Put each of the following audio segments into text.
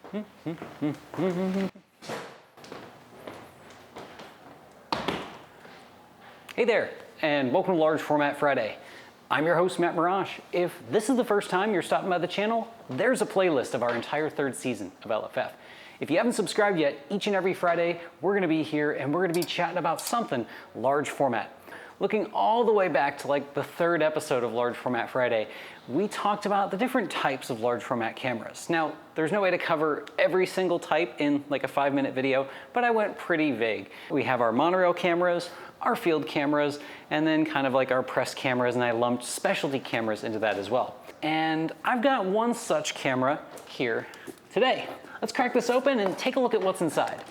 Hey there, and welcome to Large Format Friday. I'm your host, Matt Marrash. If this is the first time you're stopping by the channel, there's a playlist of our entire third season of LFF. If you haven't subscribed yet, each and every Friday, we're gonna be here and we're gonna be chatting about something large format. Looking all the way back to like the third episode of Large Format Friday, we talked about the different types of large format cameras. Now, there's no way to cover every single type in like a 5-minute video, but I went pretty vague. We have our monorail cameras, our field cameras, and then kind of like our press cameras, and I lumped specialty cameras into that as well. And I've got one such camera here today. Let's crack this open and take a look at what's inside.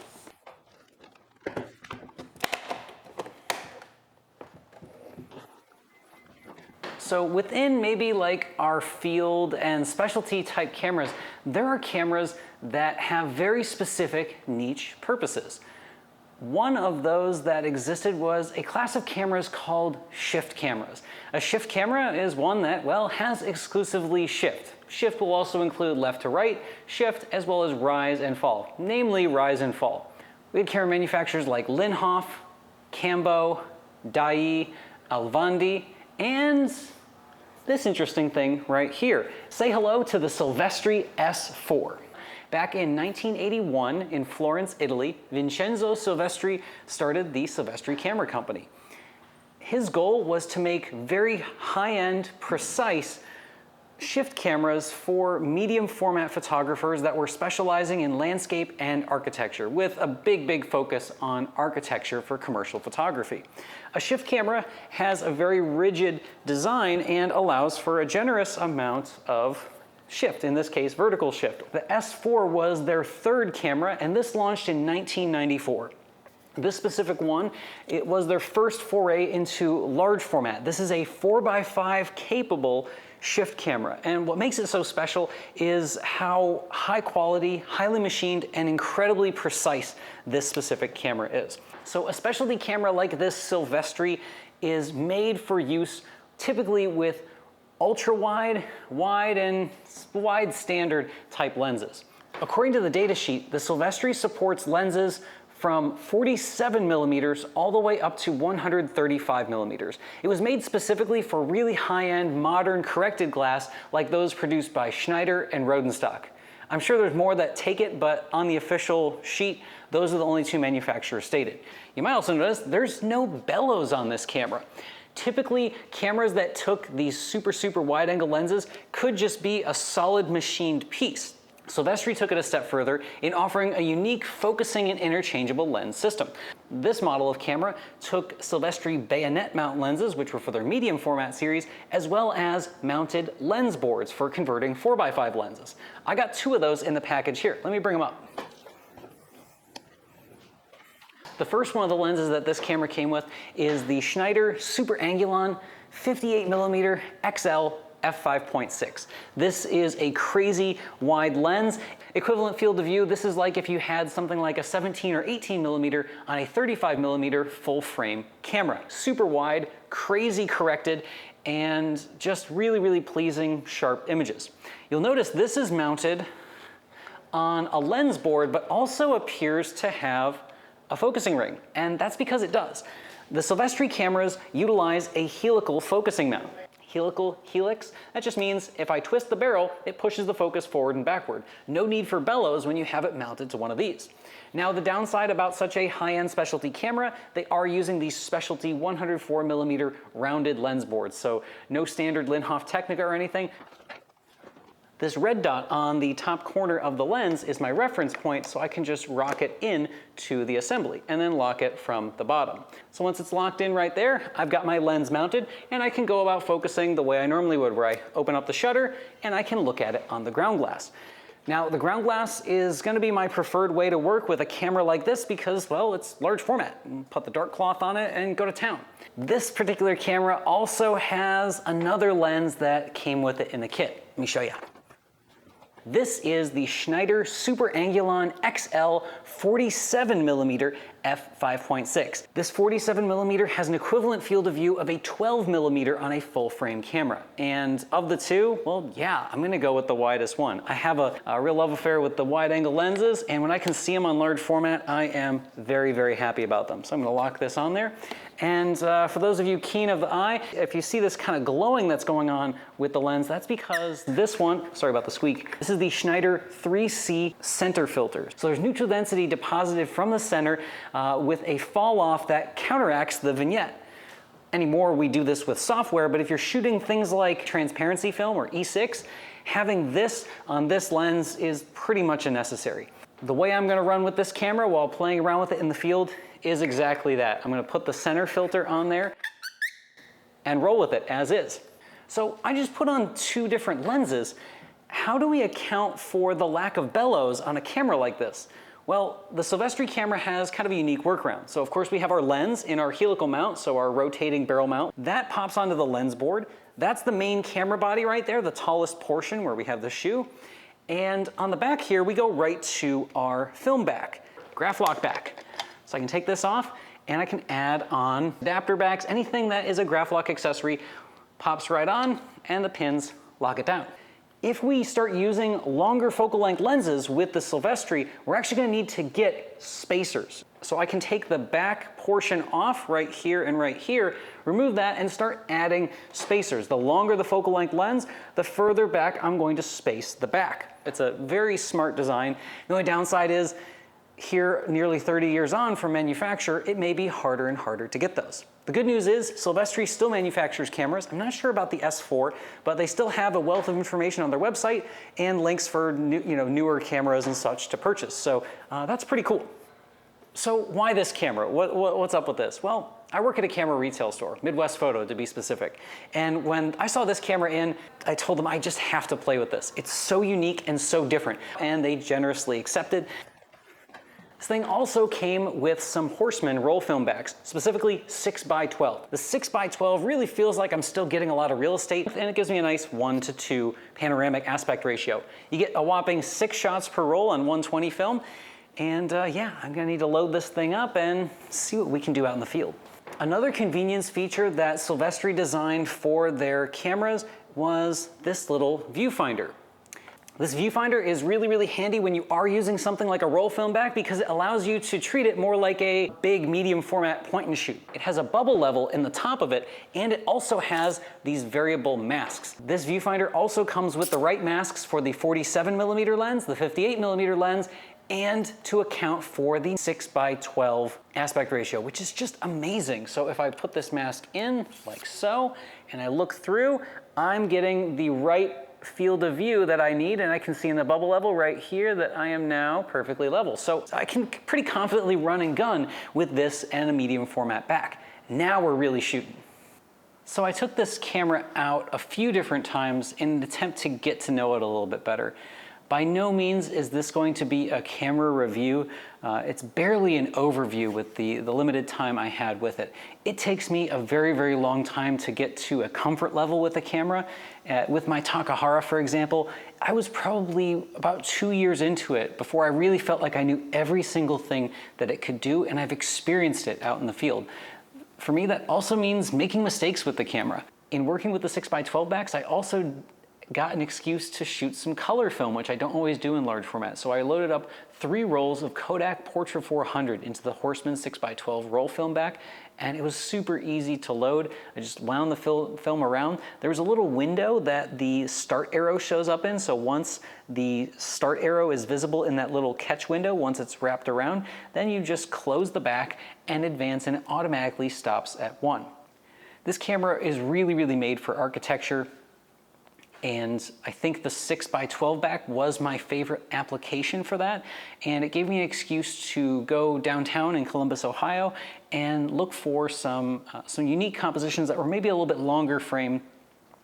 So within maybe like our field and specialty type cameras, there are cameras that have very specific niche purposes. One of those that existed was a class of cameras called shift cameras. A shift camera is one that, well, has exclusively shift. Shift will also include left to right shift as well as rise and fall, namely rise and fall. We had camera manufacturers like Linhof, Cambo, Dai, Alvandi, and this interesting thing right here. Say hello to the Silvestri S4. Back in 1981 in Florence, Italy, Vincenzo Silvestri started the Silvestri Camera Company. His goal was to make very high-end, precise shift cameras for medium format photographers that were specializing in landscape and architecture, with a big focus on architecture for commercial photography. A shift camera has a very rigid design and allows for a generous amount of shift, in this case vertical shift. The S4 was their third camera, and this launched in 1994. This specific one, it was their first foray into large format. This is a 4x5 capable shift camera, and what makes it so special is how high quality, highly machined, and incredibly precise this specific camera is. So a specialty camera like this Silvestri is made for use typically with ultra wide, wide, and wide standard type lenses. According to the data sheet, the Silvestri supports lenses from 47 millimeters all the way up to 135 millimeters. It was made specifically for really high-end, modern corrected glass like those produced by Schneider and Rodenstock. I'm sure there's more that take it, but on the official sheet, those are the only two manufacturers stated. You might also notice there's no bellows on this camera. Typically, cameras that took these super wide-angle lenses could just be a solid machined piece. Silvestri took it a step further in offering a unique focusing and interchangeable lens system. This model of camera took Silvestri bayonet mount lenses, which were for their medium format series, as well as mounted lens boards for converting 4x5 lenses. I got 2 of those in the package here. Let me bring them up. The first one of the lenses that this camera came with is the Schneider Super Angulon 58mm XL f5.6. This is a crazy wide lens. Equivalent field of view, this is like if you had something like a 17 or 18 millimeter on a 35 millimeter full frame camera. Super wide, crazy corrected, and just really pleasing sharp images. You'll notice this is mounted on a lens board, but also appears to have a focusing ring, and that's because it does. The Silvestri cameras utilize a helical focusing mount. Helical, helix, that just means if I twist the barrel, it pushes the focus forward and backward. No need for bellows when you have it mounted to one of these. Now, the downside about such a high-end specialty camera, they are using these specialty 104mm rounded lens boards, so no standard Linhof Technica or anything. This red dot on the top corner of the lens is my reference point, so I can just rock it in to the assembly and then lock it from the bottom. So once it's locked in right there, I've got my lens mounted and I can go about focusing the way I normally would, where I open up the shutter and I can look at it on the ground glass. Now, the ground glass is going to be my preferred way to work with a camera like this because, well, it's large format. Put the dark cloth on it and go to town. This particular camera also has another lens that came with it in the kit. Let me show you. This is the Schneider Super Angulon XL 47mm f5.6. This 47mm has an equivalent field of view of a 12mm on a full frame camera. And of the two, well, yeah, I'm gonna go with the widest one. I have a real love affair with the wide angle lenses, and when I can see them on large format, I am very, very happy about them. So I'm gonna lock this on there. And for those of you keen of the eye, if you see this kind of glowing that's going on with the lens, that's because this one, sorry about the squeak, this is the Schneider 3C center filter. So there's neutral density deposited from the center with a fall off that counteracts the vignette. Anymore, we do this with software, but if you're shooting things like transparency film or E6, having this on this lens is pretty much a necessary. The way I'm gonna run with this camera while playing around with it in the field is exactly that. I'm gonna put the center filter on there and roll with it as is. So I just put on two different lenses. How do we account for the lack of bellows on a camera like this? Well, the Silvestri camera has kind of a unique workaround. So of course we have our lens in our helical mount, so our rotating barrel mount. That pops onto the lens board. That's the main camera body right there, the tallest portion where we have the shoe. And on the back here, we go right to our film back, graph lock back. So I can take this off and I can add on adapter backs, anything that is a graph lock accessory pops right on and the pins lock it down. If we start using longer focal length lenses with the Silvestri, we're actually gonna need to get spacers. So I can take the back portion off right here and right here, remove that and start adding spacers. The longer the focal length lens, the further back I'm going to space the back. It's a very smart design. The only downside is here, nearly 30 years on from manufacture, it may be harder and harder to get those. The good news is Silvestri still manufactures cameras. I'm not sure about the S4, but they still have a wealth of information on their website and links for newer cameras and such to purchase. So that's pretty cool. So why this camera? What's up with this? Well, I work at a camera retail store, Midwest Photo to be specific. And when I saw this camera in, I told them I just have to play with this. It's so unique and so different. And they generously accepted. This thing also came with some Horseman roll film backs, specifically 6x12. The 6x12 really feels like I'm still getting a lot of real estate, and it gives me a nice 1:2 panoramic aspect ratio. You get a whopping 6 shots per roll on 120 film, and yeah, I'm gonna need to load this thing up and see what we can do out in the field. Another convenience feature that Silvestri designed for their cameras was this little viewfinder. This viewfinder is really, really handy when you are using something like a roll film back because it allows you to treat it more like a big medium format point and shoot. It has a bubble level in the top of it, and it also has these variable masks. This viewfinder also comes with the right masks for the 47mm lens, the 58mm lens, and to account for the 6x12 aspect ratio, which is just amazing. So if I put this mask in like so, and I look through, I'm getting the right field of view that I need, and I can see in the bubble level right here that I am now perfectly level. So I can pretty confidently run and gun with this and a medium format back. Now we're really shooting. So I took this camera out a few different times in an attempt to get to know it a little bit better. By no means is this going to be a camera review. It's barely an overview with the limited time I had with it. It takes me a very, very long time to get to a comfort level with the camera. With my Takahara, for example, I was probably about 2 years into it before I really felt like I knew every single thing that it could do, and I've experienced it out in the field. For me, that also means making mistakes with the camera. In working with the 6x12 backs, I also got an excuse to shoot some color film, which I don't always do in large format. So I loaded up 3 rolls of Kodak Portra 400 into the Horseman 6x12 roll film back, and it was super easy to load. I just wound the film around. There was a little window that the start arrow shows up in, so once the start arrow is visible in that little catch window, once it's wrapped around, then you just close the back and advance, and it automatically stops at 1. This camera is really, really made for architecture. And I think the 6x12 back was my favorite application for that. And it gave me an excuse to go downtown in Columbus, Ohio, and look for some unique compositions that were maybe a little bit longer frame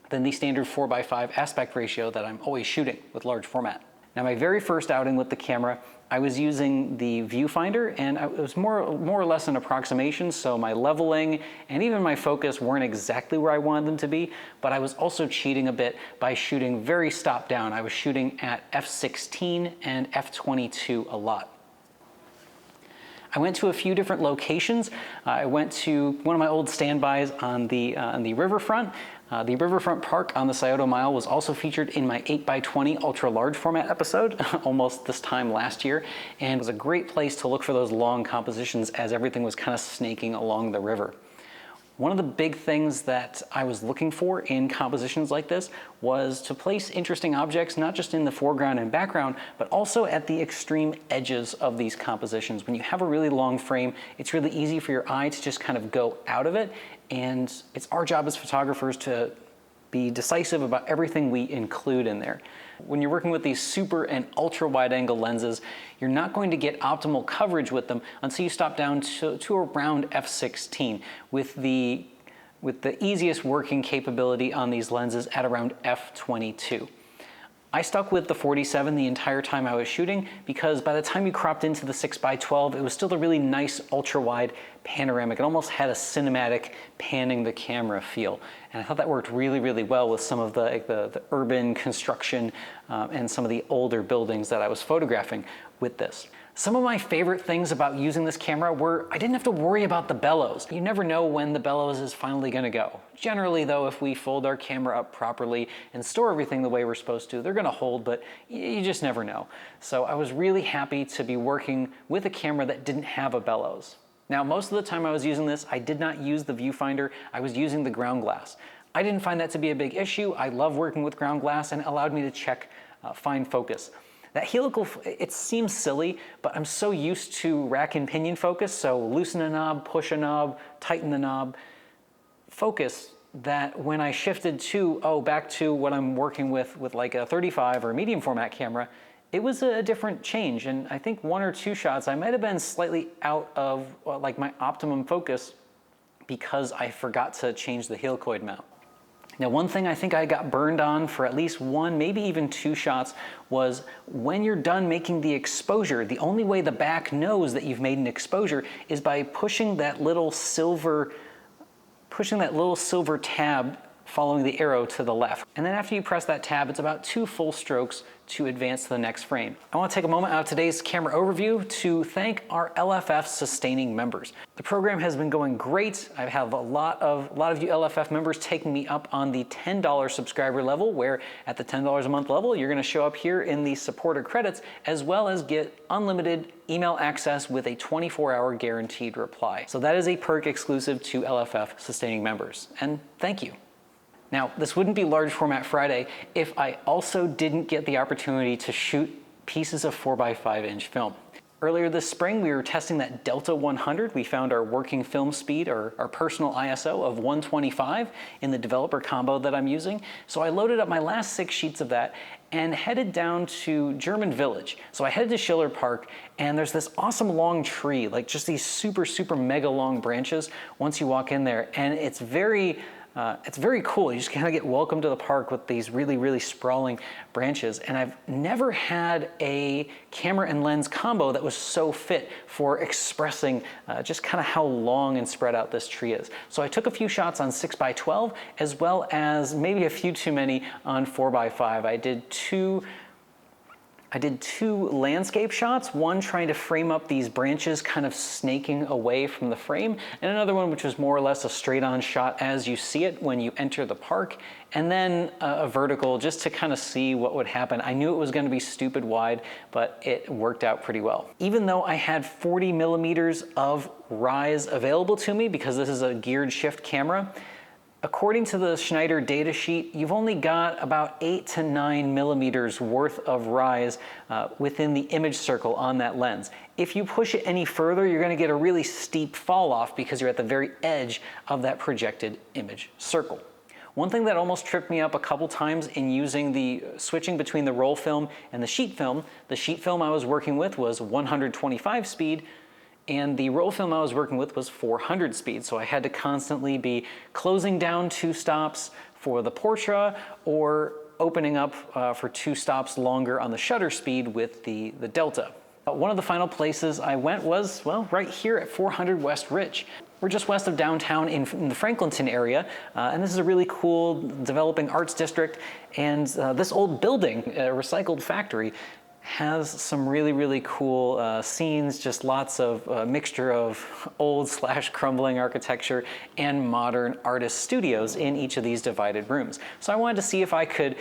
than the standard 4x5 aspect ratio that I'm always shooting with large format. Now, my very first outing with the camera, I was using the viewfinder, and it was more or less an approximation, so my leveling and even my focus weren't exactly where I wanted them to be, but I was also cheating a bit by shooting very stop down. I was shooting at f16 and f22 a lot. I went to a few different locations. I went to one of my old standbys on the riverfront. The Riverfront Park on the Scioto Mile was also featured in my 8x20 ultra large format episode almost this time last year, and was a great place to look for those long compositions as everything was kind of snaking along the river. One of the big things that I was looking for in compositions like this was to place interesting objects, not just in the foreground and background, but also at the extreme edges of these compositions. When you have a really long frame, it's really easy for your eye to just kind of go out of it, and it's our job as photographers to be decisive about everything we include in there. When you're working with these super and ultra wide angle lenses, you're not going to get optimal coverage with them until you stop down to around f/16 with the easiest working capability on these lenses at around f/22. I stuck with the 47 the entire time I was shooting because by the time you cropped into the 6x12, it was still a really nice ultra-wide panoramic. It almost had a cinematic panning the camera feel. And I thought that worked really, really well with some of the urban construction and some of the older buildings that I was photographing with this. Some of my favorite things about using this camera were I didn't have to worry about the bellows. You never know when the bellows is finally gonna go. Generally though, if we fold our camera up properly and store everything the way we're supposed to, they're gonna hold, but you just never know. So I was really happy to be working with a camera that didn't have a bellows. Now, most of the time I was using this, I did not use the viewfinder, I was using the ground glass. I didn't find that to be a big issue. I love working with ground glass and it allowed me to check fine focus. That helical, it seems silly, but I'm so used to rack and pinion focus, so loosen a knob, push a knob, tighten the knob, focus, that when I shifted to, back to what I'm working with like a 35 or a medium format camera, it was a different change. And I think one or two shots, I might have been slightly out of like my optimum focus because I forgot to change the helicoid mount. Now, one thing I think I got burned on for at least one, maybe even two shots was when you're done making the exposure, the only way the back knows that you've made an exposure is by pushing that little silver tab following the arrow to the left. And then after you press that tab, it's about 2 full strokes to advance to the next frame. I want to take a moment out of today's camera overview to thank our LFF sustaining members. The program has been going great. I have a lot of you LFF members taking me up on the $10 subscriber level, where at the $10 a month level, you're going to show up here in the supporter credits, as well as get unlimited email access with a 24-hour guaranteed reply. So that is a perk exclusive to LFF sustaining members, and thank you. Now, this wouldn't be Large Format Friday if I also didn't get the opportunity to shoot pieces of 4x5 inch film. Earlier this spring, we were testing that Delta 100. We found our working film speed, or our personal ISO of 125 in the developer combo that I'm using. So I loaded up my last 6 sheets of that and headed down to German Village. So I headed to Schiller Park, and there's this awesome long tree, like just these super, super mega long branches once you walk in there, and it's very cool. You just kind of get welcomed to the park with these really, really sprawling branches. And I've never had a camera and lens combo that was so fit for expressing just kind of how long and spread out this tree is. So I took a few shots on 6x12, as well as maybe a few too many on 4x5. I did two landscape shots, one trying to frame up these branches kind of snaking away from the frame, and another one which was more or less a straight-on shot as you see it when you enter the park, and then a vertical just to kind of see what would happen. I knew it was going to be stupid wide, but it worked out pretty well. Even though I had 40 millimeters of rise available to me, because this is a geared shift camera, according to the Schneider data sheet, you've only got about 8 to 9 millimeters worth of rise within the image circle on that lens. If you push it any further, you're going to get a really steep fall off because you're at the very edge of that projected image circle. One thing that almost tripped me up a couple times in using switching between the roll film and the sheet film I was working with was 125 speed, and the roll film I was working with was 400 speed, so I had to constantly be closing down 2 stops for the portrait or opening up for 2 stops longer on the shutter speed with the Delta. One of the final places I went was, well, right here at 400 West Ridge. We're just west of downtown in the Franklinton area, and this is a really cool developing arts district, and this old building, a recycled factory, has some really cool scenes, just lots of mixture of old/crumbling architecture and modern artist studios in each of these divided rooms. So I wanted to see if I could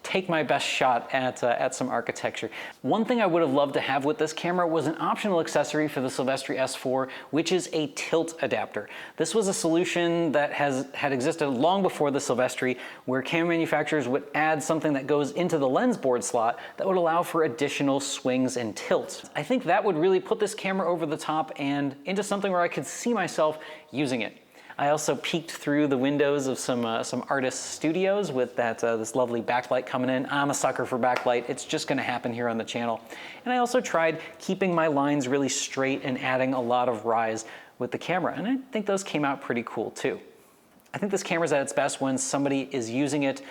take my best shot at some architecture. One thing I would have loved to have with this camera was an optional accessory for the Silvestri S4, which is a tilt adapter. This was a solution that had existed long before the Silvestri, where camera manufacturers would add something that goes into the lens board slot that would allow for additional swings and tilts. I think that would really put this camera over the top and into something where I could see myself using it. I also peeked through the windows of some artist studios with this lovely backlight coming in. I'm a sucker for backlight. It's just going to happen here on the channel. And I also tried keeping my lines really straight and adding a lot of rise with the camera. And I think those came out pretty cool too. I think this camera's at its best when somebody is using it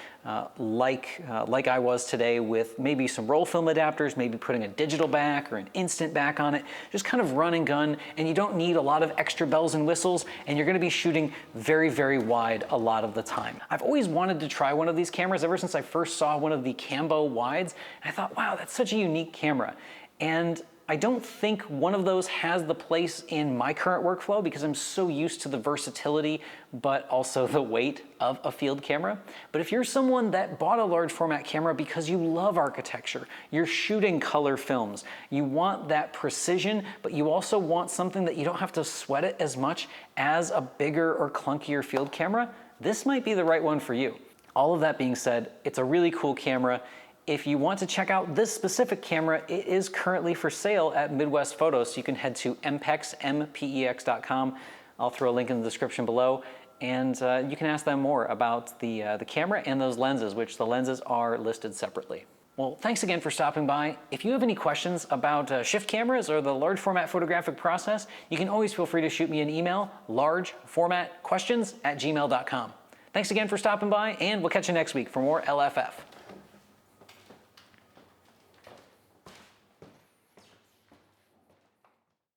like I was today, with maybe some roll film adapters, maybe putting a digital back or an instant back on it, just kind of run and gun, and you don't need a lot of extra bells and whistles, and you're gonna be shooting very wide a lot of the time. I've always wanted to try one of these cameras ever since I first saw one of the Cambo wides, and I thought, wow, that's such a unique camera. And I don't think one of those has the place in my current workflow because I'm so used to the versatility, but also the weight of a field camera. But if you're someone that bought a large format camera because you love architecture, you're shooting color films, you want that precision, but you also want something that you don't have to sweat it as much as a bigger or clunkier field camera, this might be the right one for you. All of that being said, it's a really cool camera. If you want to check out this specific camera, it is currently for sale at Midwest Photos, so you can head to mpex.com. I'll throw a link in the description below, and you can ask them more about the camera and those lenses, which the lenses are listed separately. Well, thanks again for stopping by. If you have any questions about shift cameras or the large format photographic process, you can always feel free to shoot me an email, largeformatquestions@gmail.com. Thanks again for stopping by, and we'll catch you next week for more LFF.